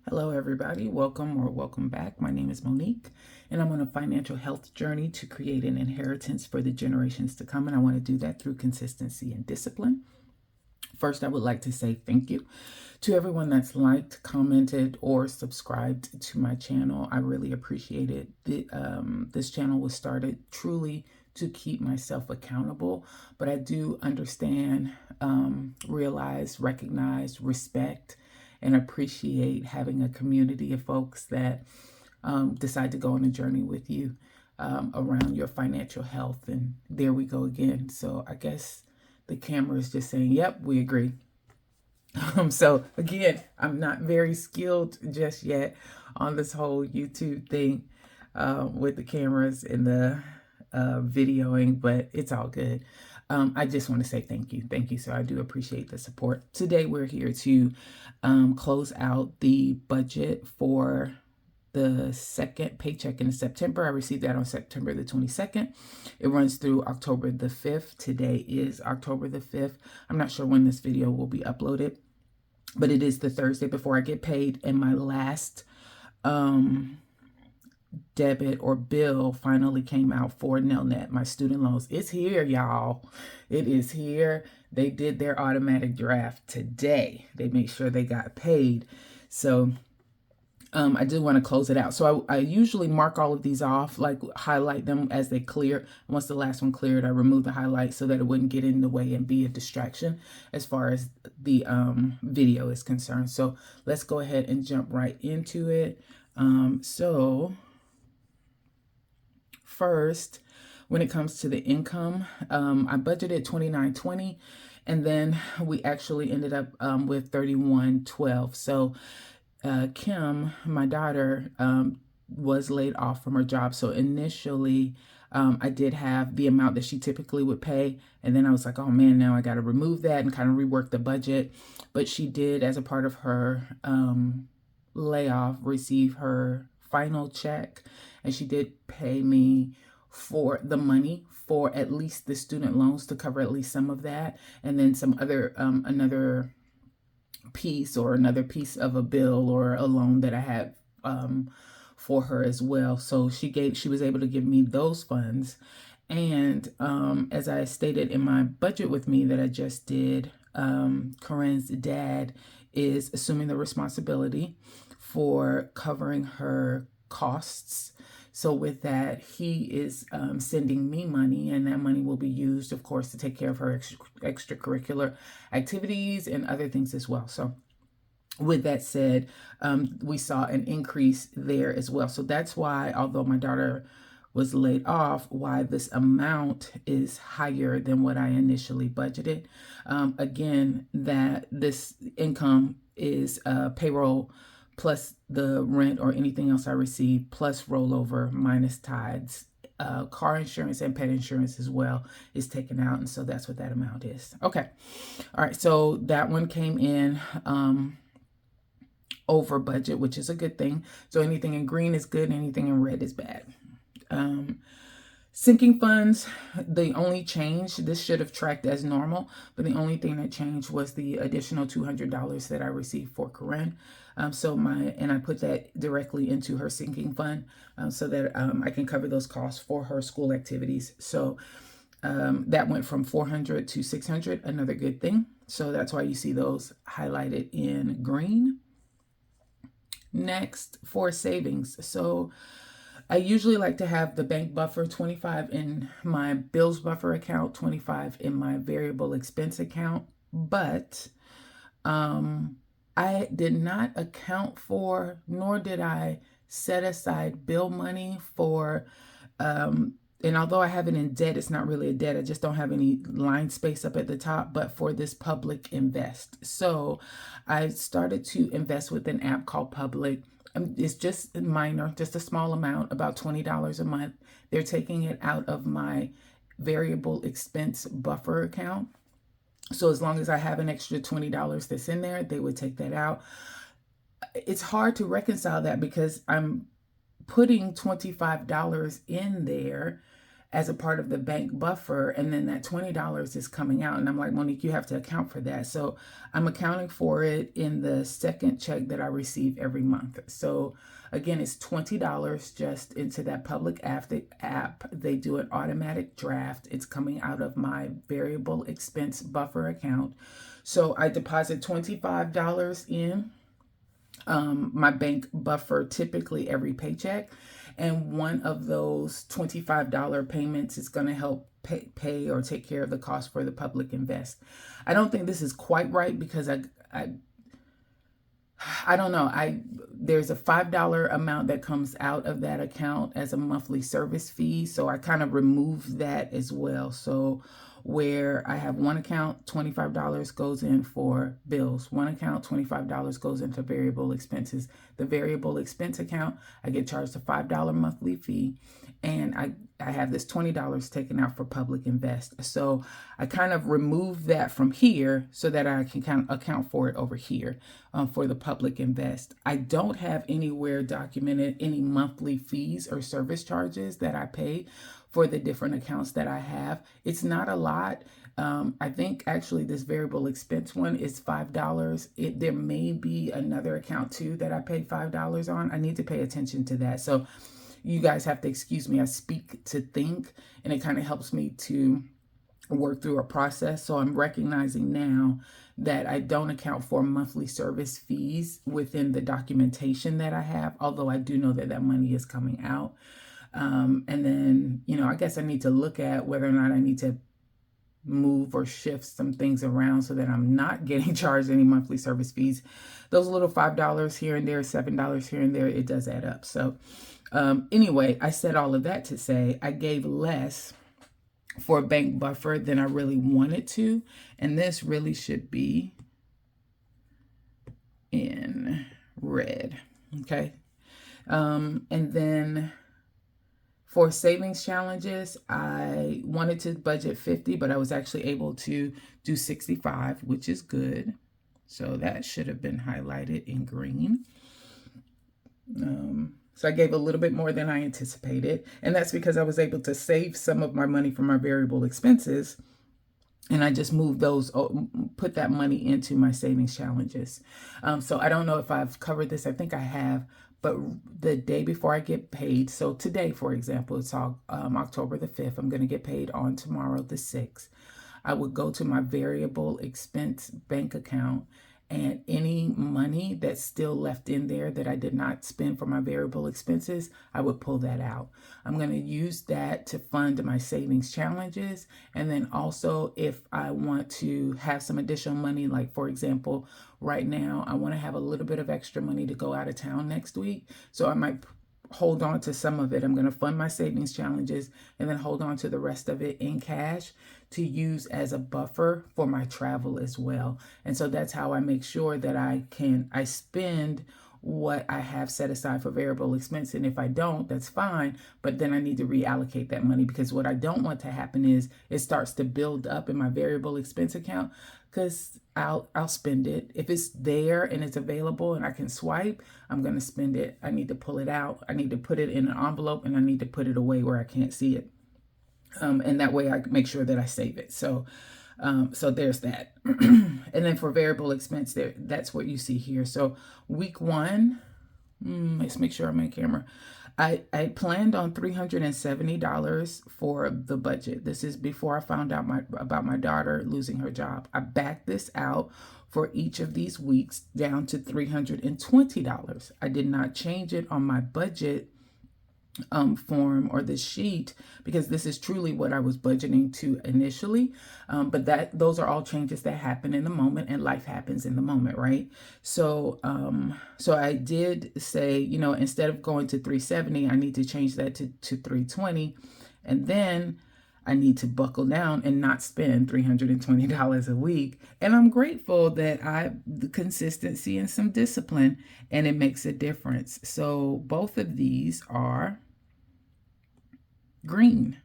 Hello, everybody. Welcome or welcome back. My name is Monique, and I'm on a financial health journey to create an inheritance for the generations to come. And I want to do that through consistency and discipline. First, I would like to say thank you to everyone that's liked, commented, or subscribed to my channel. I really appreciate it. This channel was started truly to keep myself accountable, but I do understand, realize, recognize, respect, and appreciate having a community of folks that decide to go on a journey with you around your financial health. And there we go again. So I guess the camera is just saying, yep, we agree. So again, I'm not very skilled just yet on this whole YouTube thing with the cameras and the videoing, but it's all good. I just want to say thank you. Thank you. So I do appreciate the support. Today, we're here to close out the budget for the second paycheck in September. I received that on September the 22nd. It runs through October the 5th. Today is October the 5th. I'm not sure when this video will be uploaded, but it is the Thursday before I get paid. And my last debit or bill finally came out for Nelnet, my student loans. It's here, y'all. It is here. They did their automatic draft today. They made sure they got paid. So I did want to close it out. So I usually mark all of these off, like highlight them as they clear. Once the last one cleared, I removed the highlight so that it wouldn't get in the way and be a distraction as far as the video is concerned. So let's go ahead and jump right into it. So first, when it comes to the income, I budgeted $29.20, and then we actually ended up with $31.12. So Kim, my daughter, was laid off from her job. So initially, I did have the amount that she typically would pay. And then I was like, oh man, now I got to remove that and kind of rework the budget. But she did, as a part of her layoff, receive her final check. And she did pay me for the money for at least the student loans to cover at least some of that. And then some other, another piece or another piece of a bill or a loan that I had for her as well. So she was able to give me those funds. And as I stated in my budget with me that I just did, Corinne's dad is assuming the responsibility for covering her costs. So with that, he is sending me money, and that money will be used, of course, to take care of her extracurricular activities and other things as well. So with that said, we saw an increase there as well. So that's why, although my daughter was laid off, why this amount is higher than what I initially budgeted. Again, that this income is payroll plus the rent or anything else I receive, plus rollover, minus tithes. Car insurance and pet insurance as well is taken out. And so that's what that amount is. Okay. All right. So that one came in over budget, which is a good thing. So anything in green is good. Anything in red is bad. Sinking funds, the only change, this should have tracked as normal, but the only thing that changed was the additional $200 that I received for Corinne. And I put that directly into her sinking fund so that I can cover those costs for her school activities. So that went from $400 to $600, another good thing. So that's why you see those highlighted in green. Next, for savings. So I usually like to have the bank buffer, 25 in my bills buffer account, 25 in my variable expense account. But I did not account for, nor did I set aside bill money for, and although I have it in debt, it's not really a debt. I just don't have any line space up at the top, but for this Public Invest. So I started to invest with an app called Public. It's just minor, just a small amount, about $20 a month. They're taking it out of my variable expense buffer account. So as long as I have an extra $20 that's in there, they would take that out. It's hard to reconcile that because I'm putting $25 in there as a part of the bank buffer, and then that $20 is coming out. And I'm like, Monique, you have to account for that. So I'm accounting for it in the second check that I receive every month. So again, it's $20 just into that public app. They do an automatic draft. It's coming out of my variable expense buffer account. So I deposit $25 in my bank buffer typically every paycheck. And one of those $25 payments is going to help pay or take care of the cost for the public invest. I don't think this is quite right because I don't know. There's a $5 amount that comes out of that account as a monthly service fee. So I kind of removed that as well. So where I have one account, $25 goes in for bills. One account, $25 goes into variable expenses. The variable expense account, I get charged a $5 monthly fee. And I have this $20 taken out for public invest. So I kind of remove that from here so that I can kind of account for it over here for the public invest. I don't have anywhere documented any monthly fees or service charges that I pay for the different accounts that I have. It's not a lot. I think actually this variable expense one is $5. There may be another account too that I pay $5 on. I need to pay attention to that. So you guys have to excuse me. I speak to think, and it kind of helps me to work through a process. So I'm recognizing now that I don't account for monthly service fees within the documentation that I have, although I do know that that money is coming out. And then, I guess I need to look at whether or not I need to move or shift some things around so that I'm not getting charged any monthly service fees. Those little $5 here and there, $7 here and there, it does add up. So anyway, I said all of that to say I gave less for a bank buffer than I really wanted to. And this really should be in red. Okay. And then for savings challenges, I wanted to budget 50, but I was actually able to do 65, which is good. So that should have been highlighted in green. So I gave a little bit more than I anticipated. And that's because I was able to save some of my money from my variable expenses. And I just moved those, put that money into my savings challenges. So I don't know if I've covered this. I think I have. But the day before I get paid, so today, for example, it's October the 5th. I'm going to get paid on tomorrow, the 6th. I would go to my variable expense bank account, and any money that's still left in there that I did not spend for my variable expenses, I would pull that out. I'm going to use that to fund my savings challenges. And then also if I want to have some additional money, like for example, right now, I want to have a little bit of extra money to go out of town next week. So I might hold on to some of it. I'm going to fund my savings challenges and then hold on to the rest of it in cash to use as a buffer for my travel as well. And so that's how I make sure that I spend what I have set aside for variable expense. And if I don't, that's fine. But then I need to reallocate that money, because what I don't want to happen is it starts to build up in my variable expense account, because I'll spend it. If it's there and it's available and I can swipe, I'm going to spend it. I need to pull it out. I need to put it in an envelope, and I need to put it away where I can't see it. And that way I make sure that I save it. So there's that. And then for variable expense, that's what you see here. So week one, let's make sure I'm in camera. I planned on $370 for the budget. This is before I found out about my daughter losing her job. I backed this out for each of these weeks down to $320. I did not change it on my budget form or the sheet, because this is truly what I was budgeting to initially. But those are all changes that happen in the moment, and life happens in the moment, right? So I did say, instead of going to 370, I need to change that to 320. And then I need to buckle down and not spend $320 a week. And I'm grateful that the consistency and some discipline, and it makes a difference. So both of these are green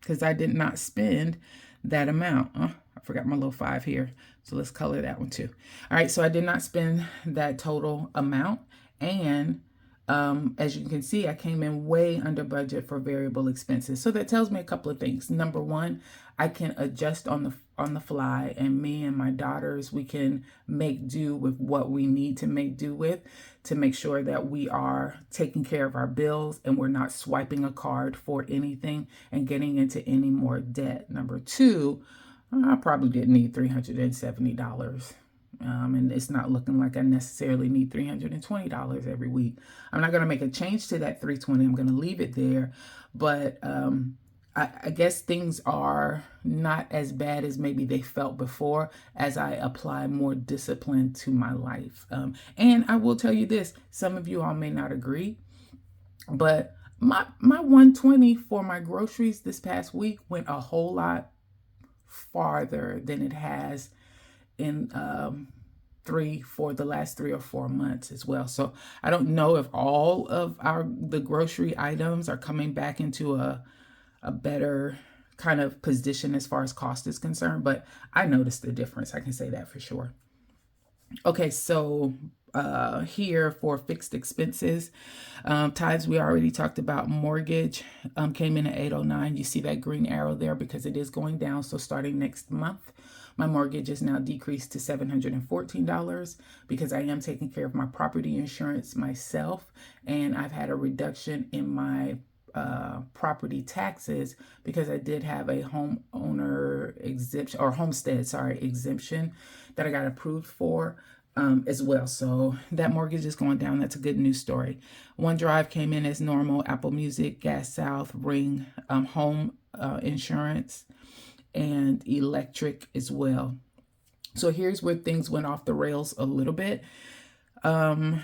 because I did not spend that amount. I forgot my little 5 here. So let's color that one too. All right. So I did not spend that total amount. And As you can see, I came in way under budget for variable expenses. So that tells me a couple of things. Number one, I can adjust on the fly, and me and my daughters, we can make do with what we need to make do with to make sure that we are taking care of our bills and we're not swiping a card for anything and getting into any more debt. Number two, I probably didn't need $370. And it's not looking like I necessarily need $320 every week. I'm not going to make a change to that $320. I'm going to leave it there. But I guess things are not as bad as maybe they felt before as I apply more discipline to my life. And I will tell you this, some of you all may not agree, but my $120 for my groceries this past week went a whole lot farther than it has in for the last 3 or 4 months as well. So I don't know if all of the grocery items are coming back into a better kind of position as far as cost is concerned, but I noticed the difference. I can say that for sure. Okay, so here for fixed expenses, tithes we already talked about. Mortgage came in at $809. You see that green arrow there because it is going down. So starting next month, my mortgage is now decreased to $714 because I am taking care of my property insurance myself, and I've had a reduction in my property taxes because I did have a homeowner exemption or homestead, exemption that I got approved for as well. So that mortgage is going down. That's a good news story. OneDrive came in as normal. Apple Music, Gas South, Ring, home insurance, and electric as well. So here's where things went off the rails a little bit. Fubo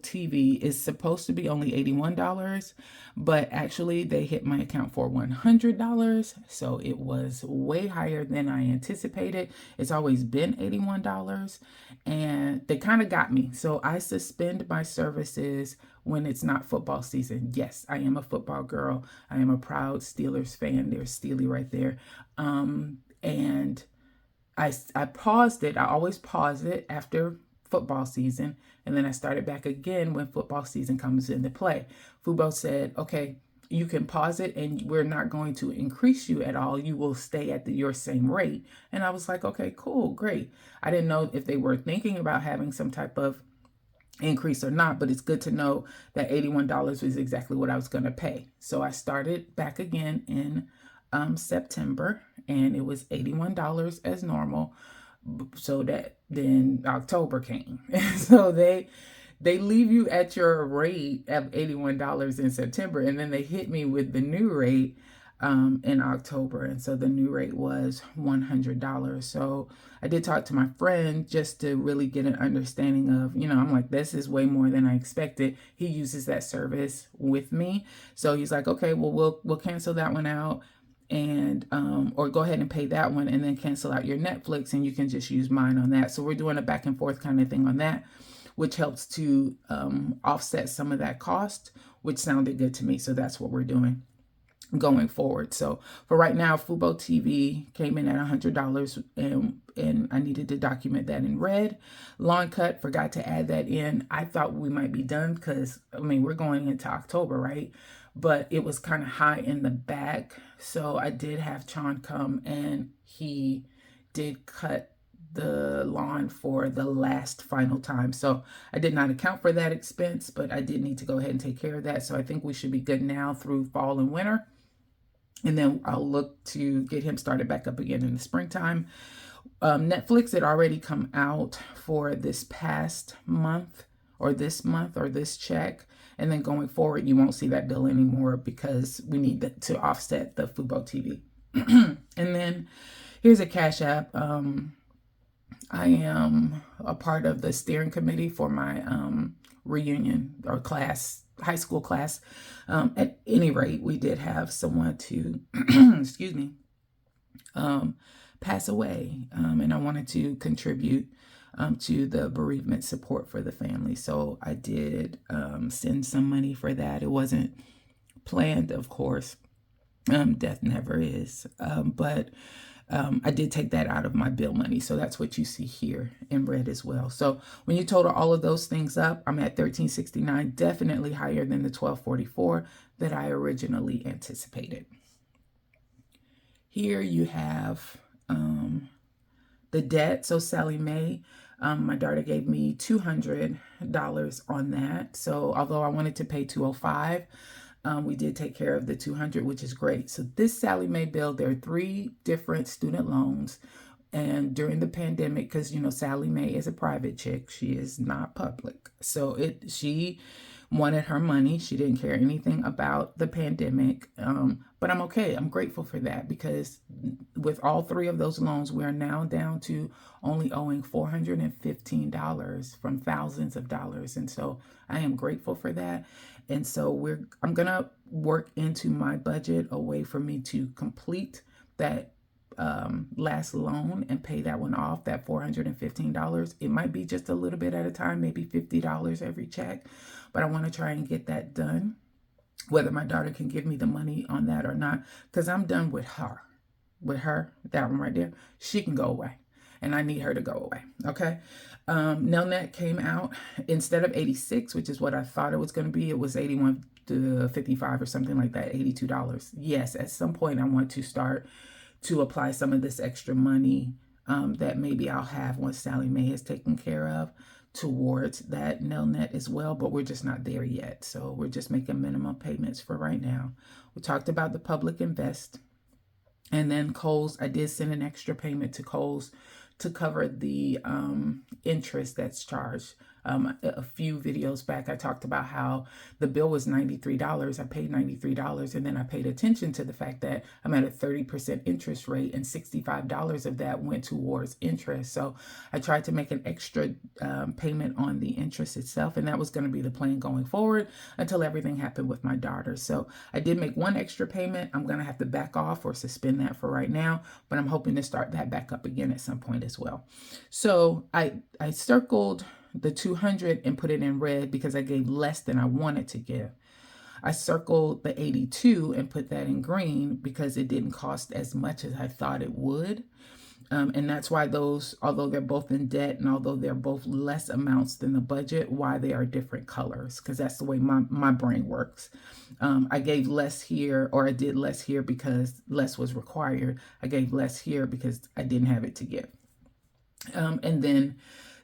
TV is supposed to be only $81, but actually they hit my account for $100. So it was way higher than I anticipated. It's always been $81 and they kind of got me. So I suspend my services when it's not football season. Yes, I am a football girl. I am a proud Steelers fan. There's Steely right there. And I paused it. I always pause it after football season, and then I started back again when football season comes into play. Fubo said, okay, you can pause it and we're not going to increase you at all. You will stay at your same rate. And I was like, okay, cool, great. I didn't know if they were thinking about having some type of increase or not, but it's good to know that $81 was exactly what I was going to pay. So I started back again in September, and it was $81 as normal. So that then October came. So they leave you at your rate of $81 in September, and then they hit me with the new rate in October. And so the new rate was $100. So I did talk to my friend just to really get an understanding of, I'm like, this is way more than I expected. He uses that service with me. So he's like, okay, well, we'll cancel that one out, and or go ahead and pay that one and then cancel out your Netflix, and you can just use mine on that. So we're doing a back and forth kind of thing on that, which helps to offset some of that cost, which sounded good to me. So that's what we're doing going forward. So for right now, Fubo TV came in at $100, and I needed to document that in red. Lawn cut, forgot to add that in. I thought we might be done because, we're going into October, right? But it was kind of high in the back. So I did have Chon come, and he did cut the lawn for the last final time. So I did not account for that expense, but I did need to go ahead and take care of that. So I think we should be good now through fall and winter. And then I'll look to get him started back up again in the springtime. Netflix had already come out for this past month or this check. And then going forward, you won't see that bill anymore because we need to offset the Fubo TV. And then here's a Cash App. I am a part of the steering committee for my reunion or class, high school class. At any rate, we did have someone to, excuse me, pass away. And I wanted to contribute to the bereavement support for the family. So I did send some money for that. It wasn't planned, of course. Death never is. But I did take that out of my bill money. So that's what you see here in red as well. So when you total all of those things up, I'm at $1,369, definitely higher than the $1,244 that I originally anticipated. Here you have the debt. So Sallie Mae, my daughter gave me $200 on that. So although I wanted to pay $205, we did take care of the $200, which is great. So this Sallie Mae bill, there are 3 different student loans. And during the pandemic, because, you know, Sallie Mae is a private chick, she is not public. So she wanted her money. She didn't care anything about the pandemic. But I'm okay. I'm grateful for that, because with all 3 of those loans, we are now down to only owing $415 from thousands of dollars. And so I am grateful for that. And so I'm going to work into my budget a way for me to complete that last loan and pay that one off, that $415. It might be just a little bit at a time, maybe $50 every check, but I want to try and get that done, whether my daughter can give me the money on that or not, because I'm done with her. That one right there, she can go away, and I need her to go away. Okay. Nelnet came out instead of 86, which is what I thought it was going to be. It was 81 to 55 or something like that, $82. Yes, at some point I want to start to apply some of this extra money that maybe I'll have once Sallie Mae is taken care of towards that Nelnet as well, but we're just not there yet. So we're just making minimum payments for right now. We talked about the public invest, and then Kohl's. I did send an extra payment to Kohl's to cover the interest that's charged. A few videos back, I talked about how the bill was $93. I paid $93, and then I paid attention to the fact that I'm at a 30% interest rate, and $65 of that went towards interest. So I tried to make an extra payment on the interest itself, and that was going to be the plan going forward until everything happened with my daughter. So I did make one extra payment. I'm going to have to back off or suspend that for right now, but I'm hoping to start that back up again at some point as well. So I circled the 200 and put it in red because I gave less than I wanted to give. I circled the 82 and put that in green because it didn't cost as much as I thought it would. And that's why those, although they're both in debt and although they're both less amounts than the budget, why they are different colors, because that's the way my brain works. I gave less here, or I did less here because less was required. I gave less here because I didn't have it to give. And then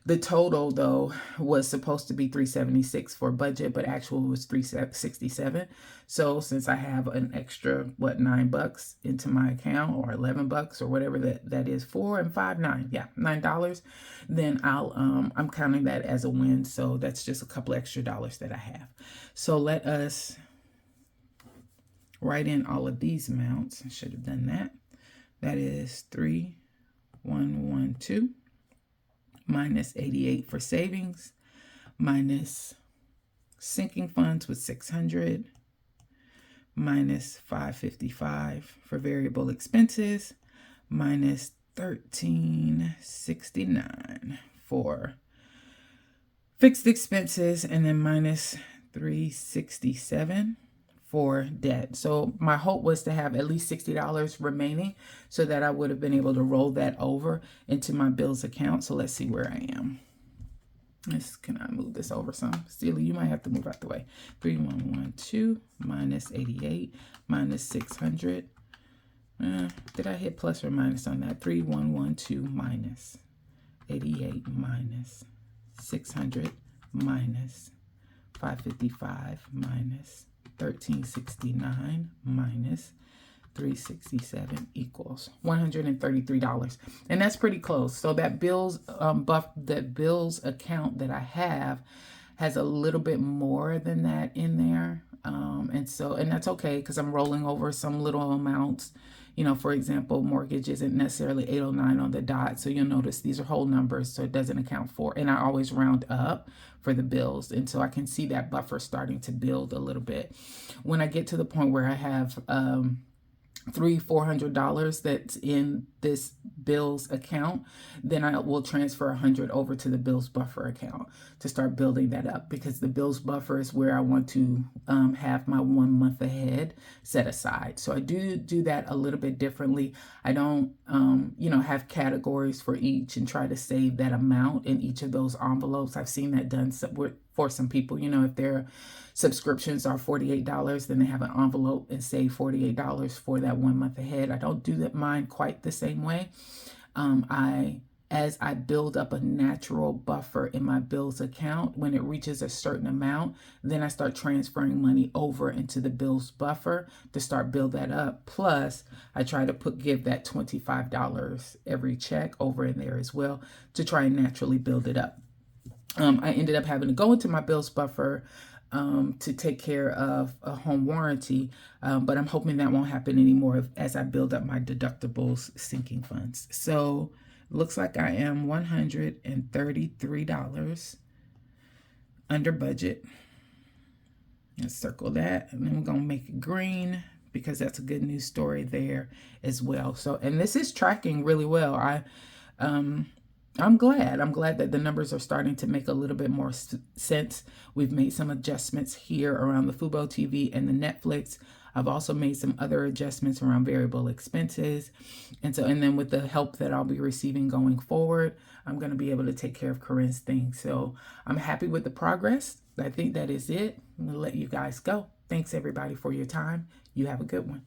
the total, though, was supposed to be $376 for budget, but actual was $367. So since I have an extra, $9 into my account, or $11 or whatever that is, $4 and $5, $9, yeah, $9, then I'm counting that as a win. So that's just a couple extra dollars that I have. So let us write in all of these amounts. I should have done that. That is 3,112. Minus 88 for savings, minus sinking funds with 600, minus 555 for variable expenses, minus 1369 for fixed expenses, and then minus 367 for debt. So my hope was to have at least $60 remaining so that I would have been able to roll that over into my bills account. So let's see where I am. Can I move this over some? Steely, you might have to move out the way. 3,112 minus 88 minus 600. Did I hit plus or minus on that? 3,112 minus 88 minus 600 minus 555 minus 1369 minus 367 equals $133, and that's pretty close. So that bills account that I have has a little bit more than that in there, and that's okay because I'm rolling over some little amounts. You know, for example, mortgage isn't necessarily 809 on the dot. So you'll notice these are whole numbers, so it doesn't account for. And I always round up for the bills. And so I can see that buffer starting to build a little bit. When I get to the point where I have $400 that's in this bills account, then I will transfer 100 over to the bills buffer account to start building that up, because the bills buffer is where I want to have my 1 month ahead set aside. So I do that a little bit differently. I don't have categories for each and try to save that amount in each of those envelopes. I've seen that done for some people. If their subscriptions are $48, then they have an envelope and save $48 for that 1 month ahead. I don't do that mine quite the same way. As I build up a natural buffer in my bills account, when it reaches a certain amount, then I start transferring money over into the bills buffer to start build that up. Plus, I try to give that $25 every check over in there as well to try and naturally build it up. I ended up having to go into my bills buffer to take care of a home warranty, but I'm hoping that won't happen anymore as I build up my deductibles sinking funds. So looks like I am $133 under budget. Let's circle that, and then we're gonna make it green because that's a good news story there as well. So, and this is tracking really well. I'm glad that the numbers are starting to make a little bit more sense. We've made some adjustments here around the Fubo TV and the Netflix. I've also made some other adjustments around variable expenses. And then with the help that I'll be receiving going forward, I'm going to be able to take care of Corinne's things. So I'm happy with the progress. I think that is it. I'm going to let you guys go. Thanks everybody for your time. You have a good one.